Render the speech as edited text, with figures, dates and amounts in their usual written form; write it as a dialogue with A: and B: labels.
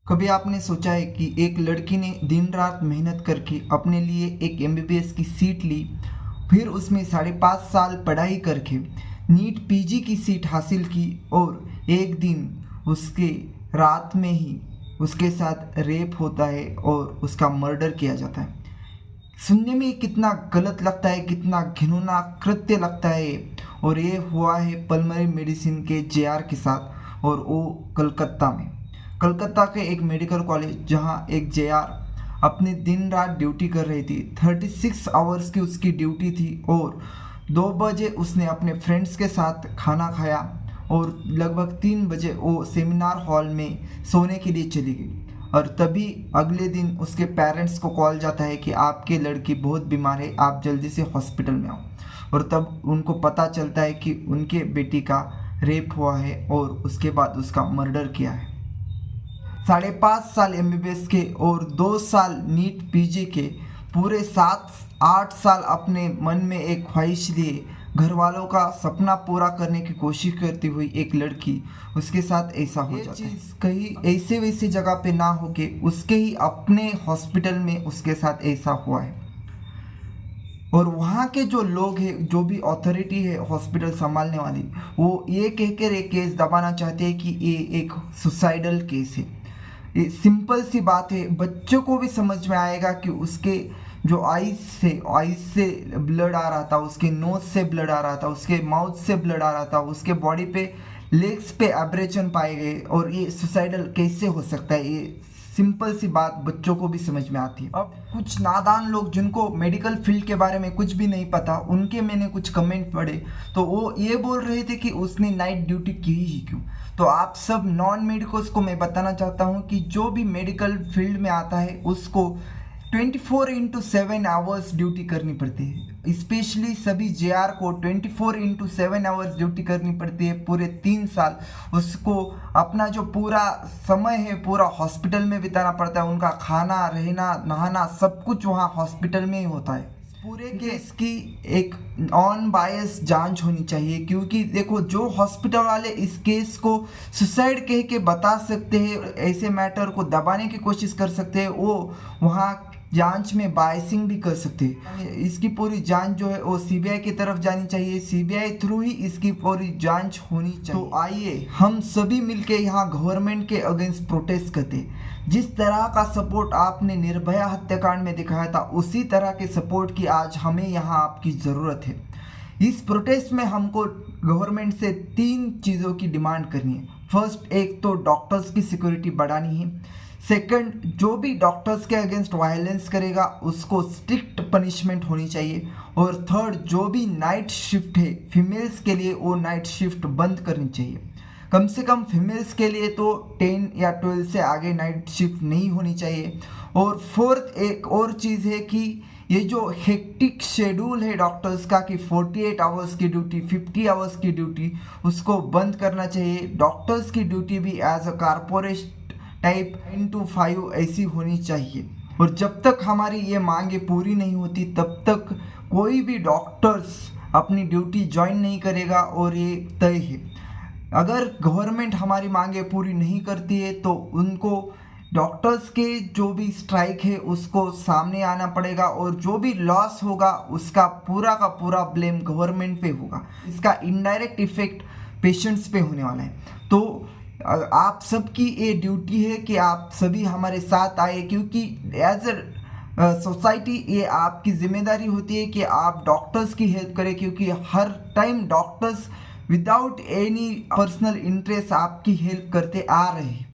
A: कभी आपने सोचा है कि एक लड़की ने दिन रात मेहनत करके अपने लिए एक एमबीबीएस की सीट ली, फिर उसमें 5.5 साल पढ़ाई करके नीट पीजी की सीट हासिल की और एक दिन उसके रात में ही उसके साथ रेप होता है और उसका मर्डर किया जाता है। सुनने में कितना गलत लगता है, कितना घिनौना कृत्य लगता है। और ये हुआ है पल्मोनरी मेडिसिन के जेआर के साथ, और वो कलकत्ता के एक मेडिकल कॉलेज जहां एक जेआर अपने दिन रात ड्यूटी कर रही थी। 36 आवर्स की उसकी ड्यूटी थी और 2 बजे उसने अपने फ्रेंड्स के साथ खाना खाया और लगभग 3 बजे वो सेमिनार हॉल में सोने के लिए चली गई। और तभी अगले दिन उसके पेरेंट्स को कॉल जाता है कि आपके लड़की बहुत बीमार है, आप जल्दी से हॉस्पिटल में आओ। और तब उनको पता चलता है कि उनके बेटी का रेप हुआ है और उसके बाद उसका मर्डर किया है। 5.5 साल एमबीबीएस के और 2 साल नीट पीजी के, पूरे 7-8 साल अपने मन में एक ख्वाहिश लिए घर वालों का सपना पूरा करने की कोशिश करती हुई एक लड़की, उसके साथ ऐसा हो जाता है। कहीं ऐसे वैसे जगह पे ना हो के उसके ही अपने हॉस्पिटल में उसके साथ ऐसा हुआ है। और वहाँ के जो लोग हैं, जो भी अथॉरिटी है हॉस्पिटल संभालने वाली, वो ये कहकर एक केस दबाना चाहते हैं कि ये एक सुसाइडल केस है। ये सिंपल सी बात है, बच्चों को भी समझ में आएगा कि उसके जो आइज से ब्लड आ रहा था, उसके नोज से ब्लड आ रहा था, उसके माउथ से ब्लड आ रहा था, उसके बॉडी पे लेग्स पे एब्रेशन पाए गए, और ये सुसाइडल कैसे हो सकता है। ये सिंपल सी बात बच्चों को भी समझ में आती है। अब कुछ नादान लोग जिनको मेडिकल फील्ड के बारे में कुछ भी नहीं पता, उनके मैंने कुछ कमेंट पढ़े तो वो ये बोल रहे थे कि उसने नाइट ड्यूटी की ही क्यों। तो आप सब नॉन मेडिकल्स को मैं बताना चाहता हूँ कि जो भी मेडिकल फील्ड में आता है उसको 24/7 आवर्स ड्यूटी करनी पड़ती है। स्पेशली सभी जेआर को 24/7 आवर्स ड्यूटी करनी पड़ती है। पूरे 3 साल उसको अपना जो पूरा समय है पूरा हॉस्पिटल में बिताना पड़ता है। उनका खाना, रहना, नहाना सब कुछ वहाँ हॉस्पिटल में ही होता है। पूरे केस की एक ऑन बायस जांच होनी चाहिए, क्योंकि देखो जो हॉस्पिटल वाले इस केस को सुसाइड कह के बता सकते हैं, ऐसे मैटर को दबाने की कोशिश कर सकते हैं, वो वहाँ जांच में बायसिंग भी कर सकते हैं। इसकी पूरी जांच जो है वो सीबीआई की तरफ जानी चाहिए, सीबीआई थ्रू ही इसकी पूरी जांच होनी चाहिए। तो आइए हम सभी मिलके यहाँ गवर्नमेंट के अगेंस्ट प्रोटेस्ट करते हैं। जिस तरह का सपोर्ट आपने निर्भया हत्याकांड में दिखाया था, उसी तरह के सपोर्ट की आज हमें यहाँ आपकी ज़रूरत है। इस प्रोटेस्ट में हमको गवर्नमेंट से 3 चीज़ों की डिमांड करनी है। फर्स्ट, एक तो डॉक्टर्स की सिक्योरिटी बढ़ानी है। सेकंड, जो भी डॉक्टर्स के अगेंस्ट वायलेंस करेगा उसको स्ट्रिक्ट पनिशमेंट होनी चाहिए। और थर्ड, जो भी नाइट शिफ्ट है फीमेल्स के लिए, वो नाइट शिफ्ट बंद करनी चाहिए। कम से कम फीमेल्स के लिए तो 10 या 12 से आगे नाइट शिफ्ट नहीं होनी चाहिए। और फोर्थ, एक और चीज़ है कि ये जो हेक्टिक शेड्यूल है डॉक्टर्स का कि 48 आवर्स की ड्यूटी, 50 आवर्स की ड्यूटी, उसको बंद करना चाहिए। डॉक्टर्स की ड्यूटी भी as a corporate type 9 to 5 ऐसी होनी चाहिए। और जब तक हमारी ये मांगे पूरी नहीं होती तब तक कोई भी डॉक्टर्स अपनी ड्यूटी ज्वाइन नहीं करेगा। और ये तय है, अगर गवर्नमेंट हमारी मांगे पूरी नहीं करती है तो उनको डॉक्टर्स के जो भी स्ट्राइक है उसको सामने आना पड़ेगा, और जो भी लॉस होगा उसका पूरा का पूरा ब्लेम गवर्नमेंट पे होगा। इसका इनडायरेक्ट इफेक्ट पेशेंट्स पे होने वाला है। तो आप सबकी ये ड्यूटी है कि आप सभी हमारे साथ आए, क्योंकि एज अ सोसाइटी ये आपकी जिम्मेदारी होती है कि आप डॉक्टर्स की हेल्प करें, क्योंकि हर time doctors without any personal interest आपकी हेल्प करते आ रहे हैं।